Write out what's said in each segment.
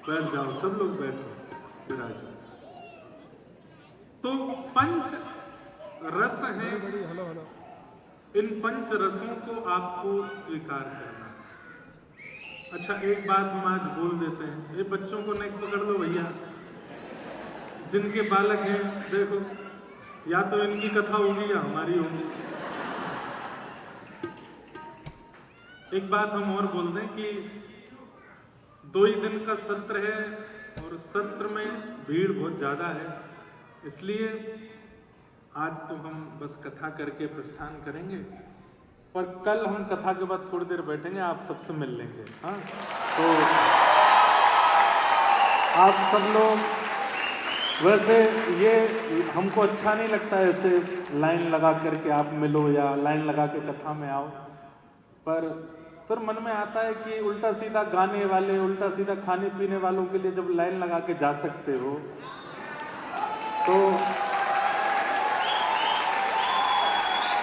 बैठ जाओ, सब लोग बैठो, विराजो। तो पंच रस हैं, इन पंच रसों को आपको स्वीकार करना। अच्छा, एक बात हम आज बोल देते हैं, ये बच्चों को नेक पकड़ लो भैया, जिनके बालक हैं देखो, या तो इनकी कथा होगी या हमारी होगी। एक बात हम और बोल दें कि 2 ही दिन का सत्र है और सत्र में भीड़ बहुत ज़्यादा है, इसलिए आज तो हम बस कथा करके प्रस्थान करेंगे, पर कल हम कथा के बाद थोड़ी देर बैठेंगे, आप सबसे मिल लेंगे। हाँ, तो आप सब लोग, वैसे ये हमको अच्छा नहीं लगता ऐसे लाइन लगा करके आप मिलो या लाइन लगा के कथा में आओ, पर फिर मन में आता है कि उल्टा सीधा गाने वाले, उल्टा सीधा खाने पीने वालों के लिए जब लाइन लगा के जा सकते हो, तो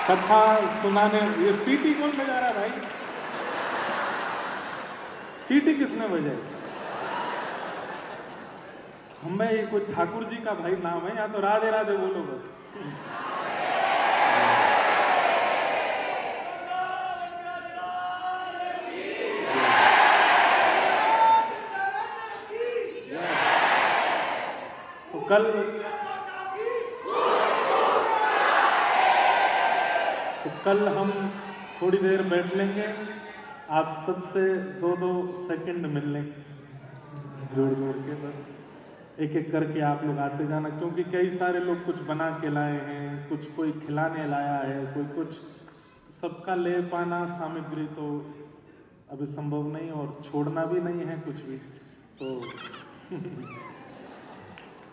कथा सुनाने। ये सीटी कौन बजा रहा है भाई? सीटी किसने बजाई? हमें ये कोई ठाकुर जी का भाई नाम है, या तो राधे राधे बोलो बस। तो कल हम थोड़ी देर बैठ लेंगे, आप सबसे 2-2 सेकंड मिल लेंगे जोड़ जोड़ के, बस एक एक करके आप लोग आते जाना, क्योंकि कई सारे लोग कुछ बना के लाए हैं, कुछ कोई खिलाने लाया है, कोई कुछ, सबका ले पाना सामग्री तो अभी संभव नहीं और छोड़ना भी नहीं है कुछ भी,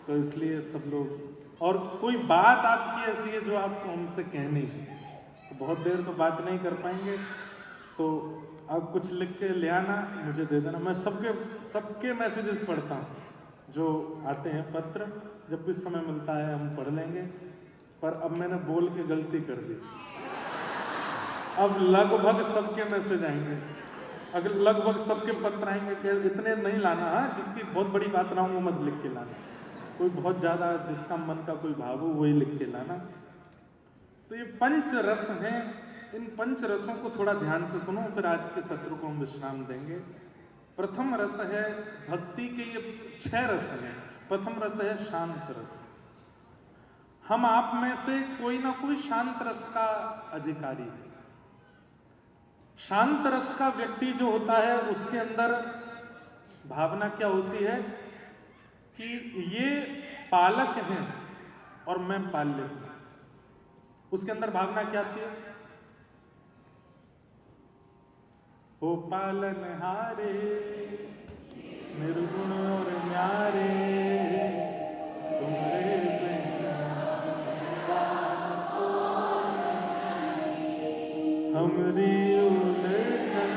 तो इसलिए सब लोग, और कोई बात आपकी ऐसी है जो आपको हमसे कहनी है, तो बहुत देर तो बात नहीं कर पाएंगे, तो आप कुछ लिख के ले आना, मुझे दे देना, मैं सबके मैसेजेस पढ़ता हूँ जो आते हैं पत्र, जब भी समय मिलता है हम पढ़ लेंगे। पर अब मैंने बोल के गलती कर दी, अब लगभग सबके मैसेज आएंगे, अगर लगभग सबके पत्र आएंगे कि इतने नहीं लाना, हाँ, जिसकी बहुत बड़ी बात ना हो वो मत लिख के लाना, कोई बहुत ज़्यादा जिसका मन का कोई भाव हो वही लिख के लाना। तो ये पंच रस हैं, इन पंच रसों को थोड़ा ध्यान से सुनो, फिर आज के सत्र को हम विश्राम देंगे। प्रथम रस है भक्ति के, ये 6 रस हैं। प्रथम रस है शांत रस। हम आप में से कोई ना कोई शांत रस का अधिकारी है। शांत रस का व्यक्ति जो होता है उसके अंदर भावना क्या होती है कि ये पालक हैं और मैं पाल्य हूं। उसके अंदर भावना क्या आती है? हो पालनहारे निर्गुण और न्यारे, तुम्हारे हमरी उलझन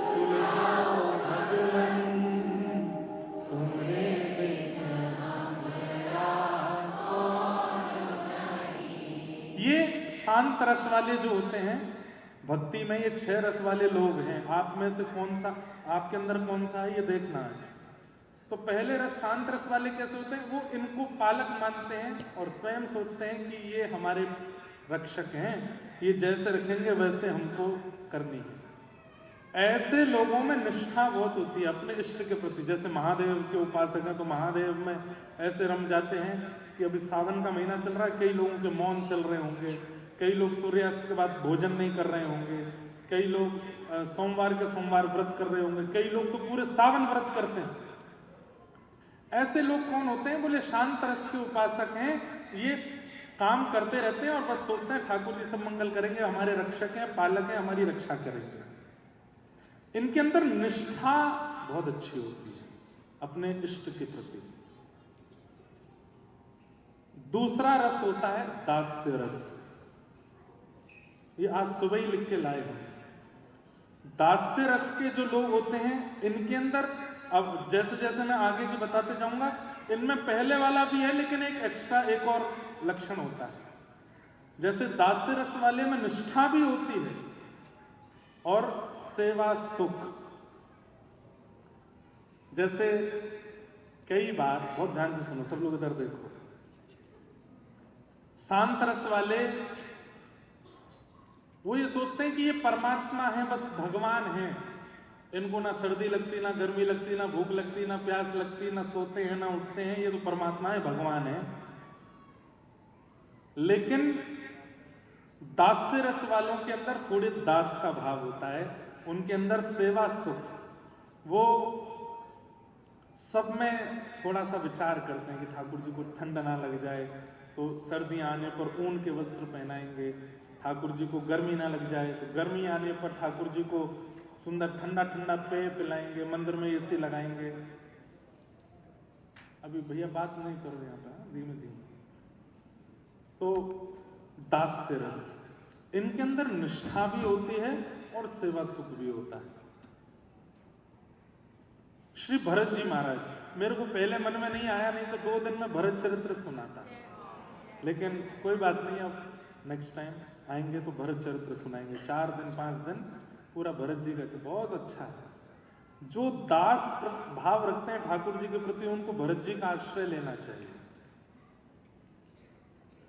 सुलझाओ भगवन, तुम्हारे ये शांत रस वाले जो होते हैं भक्ति में, ये 6 रस वाले लोग हैं। आप में से कौन सा, आपके अंदर कौन सा है ये देखना आज। तो पहले रस शांत रस वाले कैसे होते हैं? वो इनको पालक मानते हैं और स्वयं सोचते हैं कि ये हमारे रक्षक हैं, ये जैसे रखेंगे वैसे हमको करनी है। ऐसे लोगों में निष्ठा बहुत होती है अपने इष्ट के प्रति। जैसे महादेव के उपासक हैं तो महादेव में ऐसे रम जाते हैं कि अभी सावन का महीना चल रहा है, कई लोगों के मौन चल रहे होंगे, कई लोग सूर्यास्त के बाद भोजन नहीं कर रहे होंगे, कई लोग सोमवार के सोमवार व्रत कर रहे होंगे, कई लोग तो पूरे सावन व्रत करते हैं। ऐसे लोग कौन होते हैं? बोले शांत रस के उपासक हैं। ये काम करते रहते हैं और बस सोचते हैं ठाकुर जी सब मंगल करेंगे, हमारे रक्षक हैं, पालक हैं, हमारी रक्षा करेंगे। इनके अंदर निष्ठा बहुत अच्छी होती है अपने इष्ट के प्रति। दूसरा रस होता है दास्य रस। ये आज सुबह ही लिख के लाए हैं। दास्य रस के जो लोग होते हैं इनके अंदर, अब जैसे जैसे मैं आगे की बताते जाऊंगा, इनमें पहले वाला भी है लेकिन एक एक्स्ट्रा एक और लक्षण होता है। जैसे दास्य रस वाले में निष्ठा भी होती है और सेवा सुख। जैसे कई बार, बहुत ध्यान से सुनो सब लोग, इधर देखो, शांत रस वाले वो ये सोचते हैं कि ये परमात्मा है, बस भगवान है, इनको ना सर्दी लगती, ना गर्मी लगती, ना भूख लगती, ना प्यास लगती, ना सोते हैं ना उठते हैं, ये तो परमात्मा है, भगवान है। लेकिन दास्य रस वालों के अंदर थोड़े दास का भाव होता है, उनके अंदर सेवा सुख, वो सब में थोड़ा सा विचार करते हैं कि ठाकुर जी को ठंड ना लग जाए तो सर्दियाँ आने पर ऊन के वस्त्र पहनाएंगे, ठाकुर जी को गर्मी ना लग जाए तो गर्मी आने पर ठाकुर जी को सुंदर ठंडा ठंडा पेय पिलाएंगे, मंदिर में एसी लगाएंगे। अभी भैया बात नहीं करो यहाँ पर, धीमे धीमे। तो दास्य रस, इनके अंदर निष्ठा भी होती है और सेवा सुख भी होता है। श्री भरत जी महाराज, मेरे को पहले मन में नहीं आया, नहीं तो 2 दिन में भरत चरित्र सुनाता, लेकिन कोई बात नहीं, अब नेक्स्ट टाइम आएंगे तो भरत चरित्र सुनाएंगे। 4 दिन 5 दिन पूरा भरत जी का, बहुत अच्छा है। जो दास भाव रखते हैं ठाकुर जी के प्रति, उनको भरत जी का आश्रय लेना चाहिए।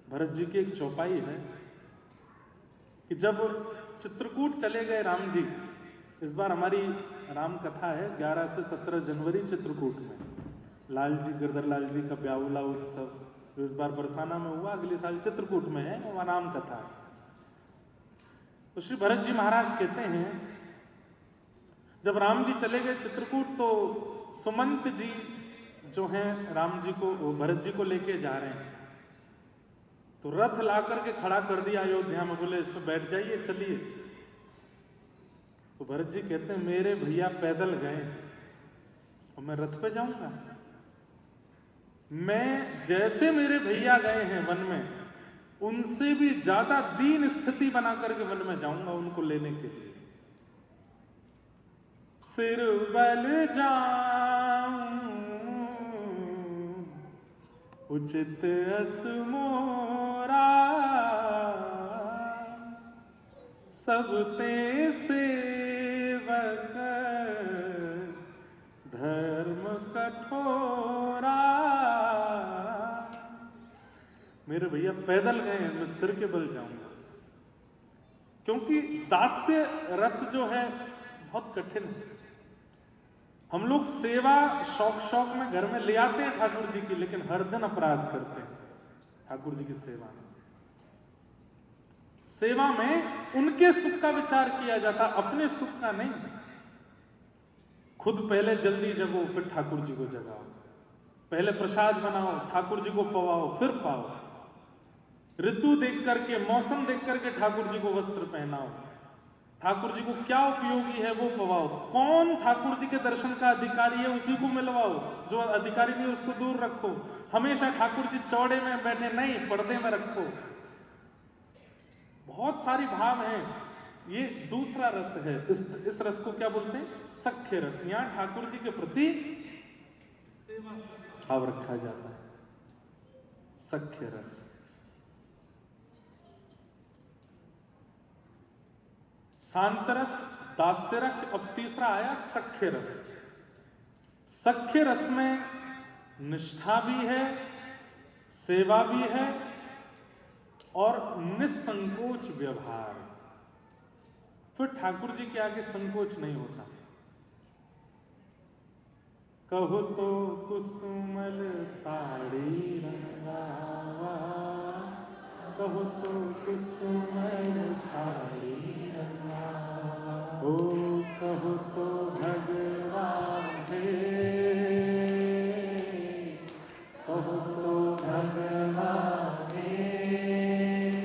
भरत जी की एक चौपाई है कि जब चित्रकूट चले गए राम जी, इस बार हमारी राम कथा है 11 से 17 जनवरी चित्रकूट में, लाल जी, गिरधरलाल जी का ब्याहुला उत्सव जो इस बार बरसाना में हुआ, अगले साल चित्रकूट में है, वह राम कथा है। तो श्री भरत जी महाराज कहते हैं, जब राम जी चले गए चित्रकूट तो सुमंत जी जो हैं राम जी को, भरत जी को लेके जा रहे हैं, तो रथ ला करके खड़ा कर दिया अयोध्या में, बोले इस पर बैठ जाइए, चलिए। तो भरत जी कहते हैं, मेरे भैया पैदल गए और मैं रथ पे जाऊंगा? मैं जैसे मेरे भैया गए हैं वन में, उनसे भी ज्यादा दीन स्थिति बना करके वन में जाऊंगा उनको लेने के लिए। सिर बल जाऊं उचित अस मोरा, सब ते सेवक धर्म कठोरा। मेरे भैया पैदल गए हैं, मैं सिर के बल जाऊंगा, क्योंकि दास्य रस जो है बहुत कठिन है। हम लोग सेवा शौक शौक में घर में ले आते हैं ठाकुर जी की, लेकिन हर दिन अपराध करते हैं ठाकुर जी की सेवा में। सेवा में उनके सुख का विचार किया जाता, अपने सुख का नहीं। खुद पहले जल्दी जगो, फिर ठाकुर जी को जगाओ। पहले प्रसाद बनाओ, ठाकुर जी को पवाओ, फिर पाओ। ऋतु देख करके, मौसम देख करके ठाकुर जी को वस्त्र पहनाओ। ठाकुर जी को क्या उपयोगी है वो पवाओ। कौन ठाकुर जी के दर्शन का अधिकारी है उसी को मिलवाओ, जो अधिकारी नहीं उसको दूर रखो। हमेशा ठाकुर जी चौड़े में बैठे नहीं, पर्दे में रखो। बहुत सारी भाव हैं। ये दूसरा रस है। इस रस को क्या बोलते हैं? सख्य रस। यहां ठाकुर जी के प्रति भाव रखा जाता है, सख्य रस। शांतरस, दास्यरस, अब तीसरा आया सख्य रस। सख्य रस में निष्ठा भी है, सेवा भी है और निसंकोच व्यवहार। फिर ठाकुर जी के आगे संकोच नहीं होता। कहो तो कुसुमल साड़ी रंगावा, कहो तो कुसुमल साड़ी रंगावा, ओ कहो तो भगवान भेष, कहो तो भगवान भेष,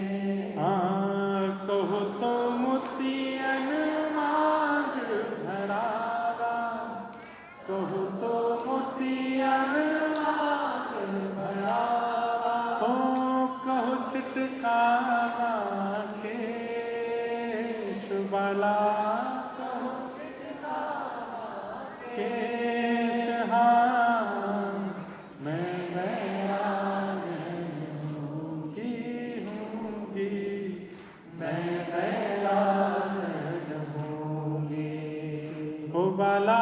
हाँ कहो तो मोतियन मांग भरावा, कहो तो मोतियन मांग भरावा, ओ कहो छिटकावा केश बाला, कहो छिटकावा केश, हाँ मैं बैराग होंगी, मैं बैराग होंगी, ओ बाला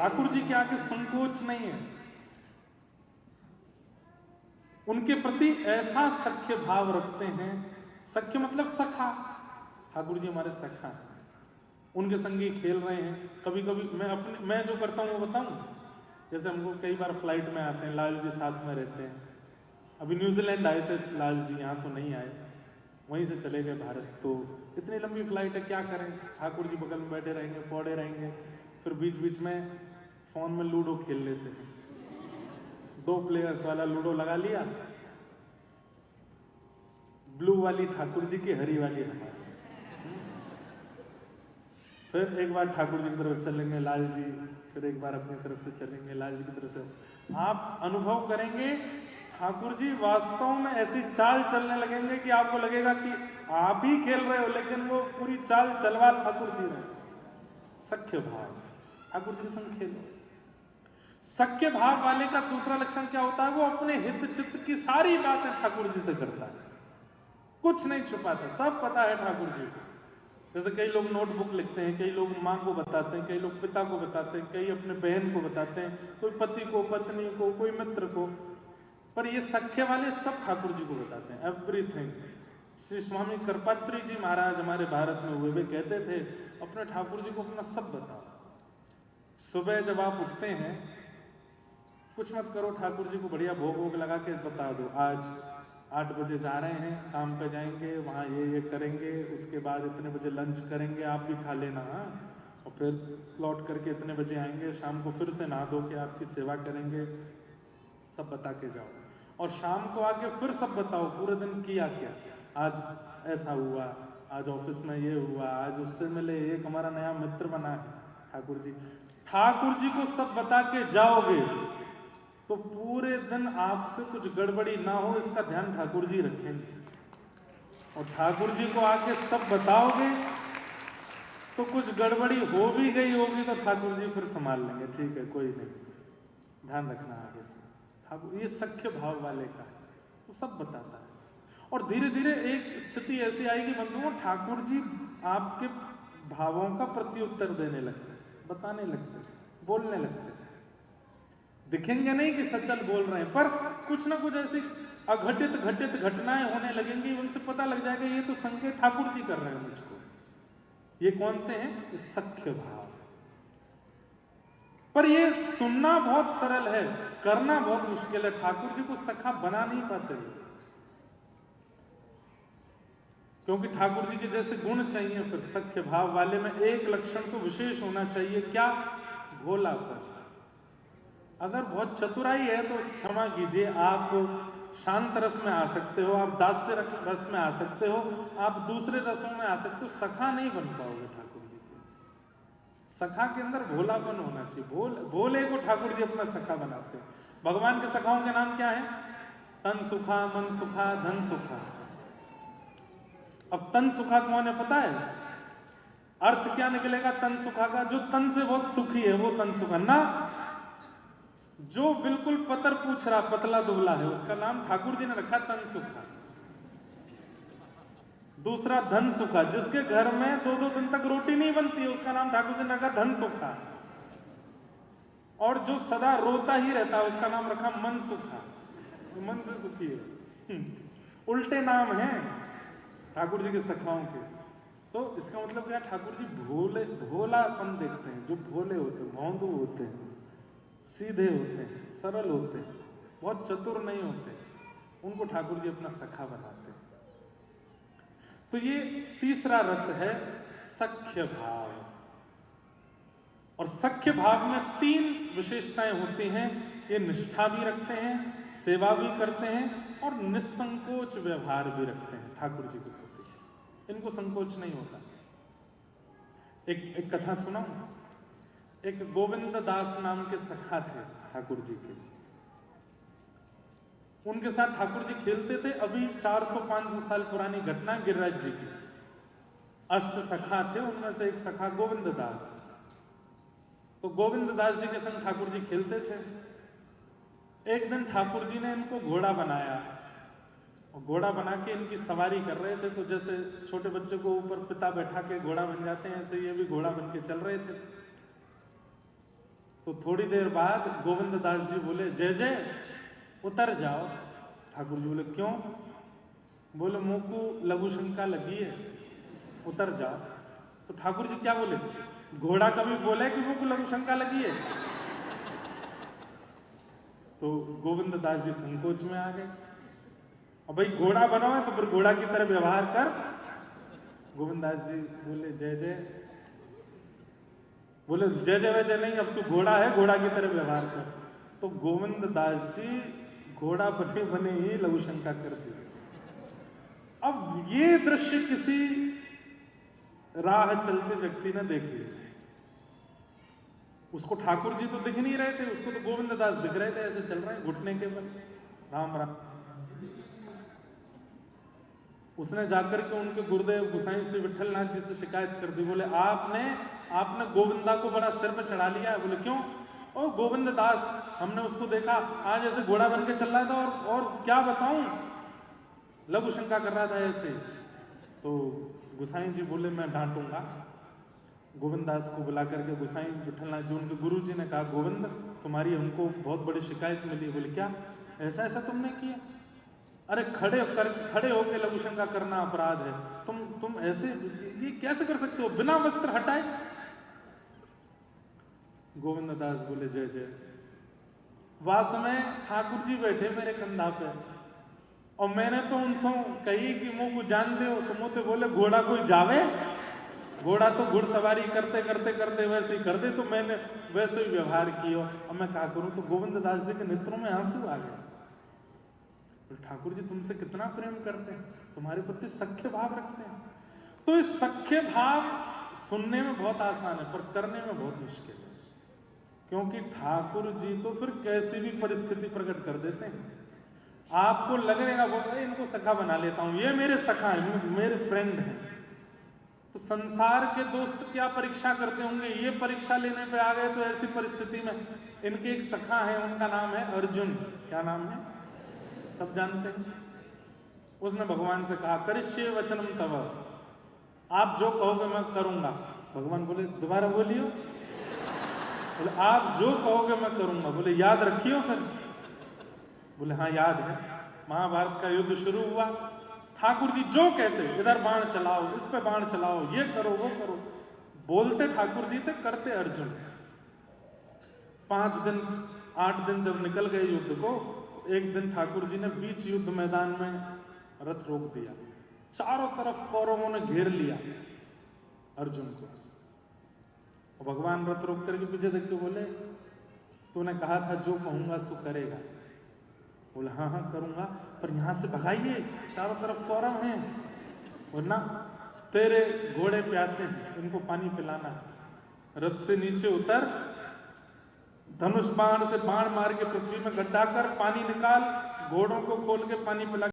ठाकुर जी के आगे संकोच नहीं है। उनके प्रति ऐसा सख्य भाव रखते हैं, सख्य मतलब सखा, ठाकुर जी हमारे सखा हैं, उनके संगी खेल रहे हैं। कभी कभी मैं जो करता हूँ वो बताऊँ, जैसे हमको कई बार फ्लाइट में आते हैं, लाल जी साथ में रहते हैं। अभी न्यूजीलैंड आए थे लाल जी, यहाँ तो नहीं आए, वहीं से चले गए भारत। तो इतनी लंबी फ्लाइट है, क्या करें, ठाकुर जी बगल में बैठे रहेंगे, पौड़े रहेंगे, फिर बीच बीच में फ़ोन में लूडो खेल लेते हैं। 2 प्लेयर्स वाला लूडो लगा लिया, ब्लू वाली ठाकुर जी की, हरी वाली हमारी। फिर एक बार ठाकुर जी की तरफ चलेंगे लाल जी, फिर एक बार अपनी तरफ से चलेंगे लाल जी की तरफ से। आप अनुभव करेंगे ठाकुर जी वास्तव में ऐसी चाल चलने लगेंगे कि आपको लगेगा कि आप ही खेल रहे हो, लेकिन वो पूरी चाल चलवा ठाकुर जी रहे। सख्य भाव, ठाकुर जी के संग खेलो। सख्य भाव वाले का दूसरा लक्षण क्या होता है, वो अपने हित चित्त की सारी बातें ठाकुर जी से करता है, कुछ नहीं छुपाता, सब पता है ठाकुर जी को। जैसे कई लोग नोटबुक लिखते हैं, कई लोग माँ को बताते हैं, कई लोग पिता को बताते हैं, कई अपने बहन को बताते हैं, कोई पति को, पत्नी को, कोई मित्र को, पर ये सख्य वाले सब ठाकुर जी को बताते हैं एवरीथिंग। श्री स्वामी करपात्री जी महाराज हमारे भारत में हुए, वे कहते थे अपने ठाकुर जी को अपना सब बताओ। सुबह जब आप उठते हैं, कुछ मत करो, ठाकुर जी को बढ़िया भोग वोग लगा के बता दो, आज 8 बजे जा रहे हैं, काम पे जाएंगे, वहाँ ये करेंगे, उसके बाद इतने बजे लंच करेंगे, आप भी खा लेना, हाँ, और फिर लौट करके इतने बजे आएंगे, शाम को फिर से नहा धो के आपकी सेवा करेंगे, सब बता के जाओ। और शाम को आके फिर सब बताओ पूरे दिन किया क्या, आज ऐसा हुआ, आज ऑफिस में ये हुआ, आज उससे मिले, एक हमारा नया मित्र बना है ठाकुर जी। ठाकुर जी को सब बता के जाओगे तो पूरे दिन आपसे कुछ गड़बड़ी ना हो, इसका ध्यान ठाकुर जी रखेंगे। और ठाकुर जी को आके सब बताओगे तो कुछ गड़बड़ी हो भी गई होगी तो ठाकुर जी फिर संभाल लेंगे, ठीक है कोई नहीं, ध्यान रखना आगे से। ठाकुर ये सख्य भाव वाले का है, वो सब बताता है। और धीरे धीरे एक स्थिति ऐसी आएगी बंधुओं, ठाकुर जी आपके भावों का प्रत्युत्तर देने लगते हैं, बताने लगते हैं, बोलने लगते हैं। दिखेंगे नहीं कि सचल बोल रहे हैं, पर कुछ ना कुछ ऐसी अघटित घटित घटनाएं होने लगेंगी, उनसे पता लग जाएगा ये तो संकेत ठाकुर जी कर रहे हैं मुझको। ये कौन से हैं? सख्य भाव। पर ये सुनना बहुत सरल है, करना बहुत मुश्किल है। ठाकुर जी को सखा बना नहीं पाते, क्योंकि ठाकुर जी के जैसे गुण चाहिए। फिर सख्य भाव वाले में एक लक्षण तो विशेष होना चाहिए, क्या? भोलापन। अगर बहुत चतुराई है तो क्षमा कीजिए, आप शांत रस में आ सकते हो, आप दास्य रस में आ सकते हो, आप दूसरे रसों में आ सकते हो, सखा नहीं बन पाओगे ठाकुर जी के। सखा के अंदर भोलापन होना चाहिए। भोले को ठाकुर जी अपना सखा बनाते हैं। भगवान के सखाओं के नाम क्या है? तन सुखा, मन सुखा, धन सुखा। अब तन सुखा कौन है पता है? अर्थ क्या निकलेगा तन सुखा का? जो तन से बहुत सुखी है वो तन सुखा ना, जो बिल्कुल पतर पूछ रहा, पतला दुबला है, उसका नाम ठाकुर जी ने रखा तन सुखा। दूसरा धन सुखा, जिसके घर में 2-2 दिन तक रोटी नहीं बनती है, उसका नाम ठाकुर जी ने रखा धन सुखा। और जो सदा रोता ही रहता है, उसका नाम रखा मन सुखा, मन से सुखी है। उल्टे नाम हैं ठाकुर जी के सखाओं के। तो इसका मतलब क्या? ठाकुर जी भोलापन देखते हैं। जो भोले होते हैं, भौंदू होते हैं, सीधे होते हैं, सरल होते हैं, बहुत चतुर नहीं होते, उनको ठाकुर जी अपना सखा बनाते हैं। तो ये तीसरा रस है सख्य भाव। और सख्य भाव में 3 विशेषताएं होती हैं। ये निष्ठा भी रखते हैं, सेवा भी करते हैं और निसंकोच व्यवहार भी रखते हैं ठाकुर जी के प्रति। इनको संकोच नहीं होता। एक कथा सुनाऊं। एक गोविंद दास नाम के सखा थे ठाकुर जी के। उनके साथ ठाकुर जी खेलते थे। अभी 400-500 साल पुरानी घटना, गिरिराज जी की। अष्ट सखा थे, उनमें से एक सखा गोविंद दास। तो गोविंद दास जी के संग ठाकुर जी खेलते थे। एक दिन ठाकुर जी ने इनको घोड़ा बनाया और घोड़ा बना के इनकी सवारी कर रहे थे। तो जैसे छोटे बच्चे को ऊपर पिता बैठा के घोड़ा बन जाते हैं, ऐसे ये भी घोड़ा बन के चल रहे थे। तो थोड़ी देर बाद गोविंद दास जी बोले जय जय उतर जाओ। ठाकुर जी बोले क्यों? बोले मुंह को लघु शंका लगी है, उतर जाओ। तो ठाकुर जी क्या बोले? घोड़ा कभी बोले कि मुंह को लघु शंका लगी है? तो गोविंद दास जी संकोच में आ गए। अब भाई घोड़ा बना है तो फिर घोड़ा की तरह व्यवहार कर। गोविंद दास जी बोले जय जय, बोले जय जय वजय नहीं, अब तू घोड़ा है, घोड़ा की तरह व्यवहार कर। तो गोविंद दास जी घोड़ा बने बने ही लघु शंका कर दी। अब ये दृश्य किसी राह चलते व्यक्ति ने देख लिया। उसको ठाकुर जी तो दिख नहीं रहे थे, उसको तो गोविंद दास दिख रहे थे, ऐसे चल रहे हैं घुटने के बल, राम राम। उसने जाकर के उनके गुरुदेव गोसाई श्री विठलनाथ जी से शिकायत कर दी। बोले आपने गोविंदा को बड़ा सिर में चढ़ा लिया है। बोले क्यों? और गोविंद दास, हमने उसको देखा आज ऐसे घोड़ा बन के चल रहा था, और क्या बताऊं, लघु शंका कर रहा था ऐसे। तो गोसाई जी बोले मैं डांटूंगा। गोविंद दास को बुला करके गोसाई विठलनाथ जी उनके गुरु जी ने कहा गोविंद तुम्हारी हमको बहुत बड़ी शिकायत मिली। बोले क्या? ऐसा ऐसा तुमने किया? अरे खड़े होकर लघु शंका करना अपराध है। तुम ऐसे ये कैसे कर सकते हो बिना वस्त्र हटाए? गोविंद दास बोले जय जय। वास में ठाकुर जी बैठे मेरे कंधा पे, और मैंने तो उनसे कही कि मुंह को जानते हो, तो मुझे बोले घोड़ा कोई जावे? घोड़ा तो घुड़सवारी करते करते करते वैसे ही कर दे, तो मैंने वैसे ही व्यवहार किया। अब मैं क्या करूं? तो गोविंद दास जी के नेत्रों में आंसू आ गए। ठाकुर जी तुमसे कितना प्रेम करते हैं, तुम्हारे प्रति सख्य भाव रखते हैं। तो इस सख्य भाव सुनने में बहुत आसान है, पर करने में बहुत मुश्किल है। क्योंकि ठाकुर जी तो फिर कैसी भी परिस्थिति प्रकट कर देते हैं। आपको लगेगा वो इनको सखा बना लेता हूं, ये मेरे सखा है, मेरे फ्रेंड हैं। तो संसार के दोस्त क्या परीक्षा करते होंगे, ये परीक्षा लेने पे आ गए। तो ऐसी परिस्थिति में इनके एक सखा है, उनका नाम है अर्जुन। क्या नाम है? सब जानते हैं। उसने भगवान से कहा करिष्ये वचनम तव, आप जो कहोगे मैं करूंगा। भगवान बोले दोबारा बोलियो। बोले आप जो कहोगे मैं करूंगा। बोले याद रखियो फिर। बोले हाँ याद है। महाभारत का युद्ध शुरू हुआ, ठाकुर जी जो कहते इधर बाण चलाओ, इस पे बाण चलाओ, ये करो वो करो, बोलते ठाकुर जी थे, करते अर्जुन। 5 दिन 8 दिन जब निकल गए युद्ध को, एक दिन ठाकुर जी ने बीच युद्ध मैदान में रथ रोक दिया। चारों तरफ कौरवों ने घेर लिया अर्जुन को। और भगवान रथ रोक करके पीछे देख के बोले तूने कहा था जो कहूंगा सो करेगा। बोले हाँ हाँ करूंगा, पर यहां से भगाइए, चारों तरफ कौरव हैं, वरना तेरे घोड़े प्यासे हैं, इनको पानी पिलाना है। रथ से नीचे उतर, धनुष बाण से बाण मार के पृथ्वी में गड्ढा कर पानी निकाल, घोड़ों को खोल के पानी पिला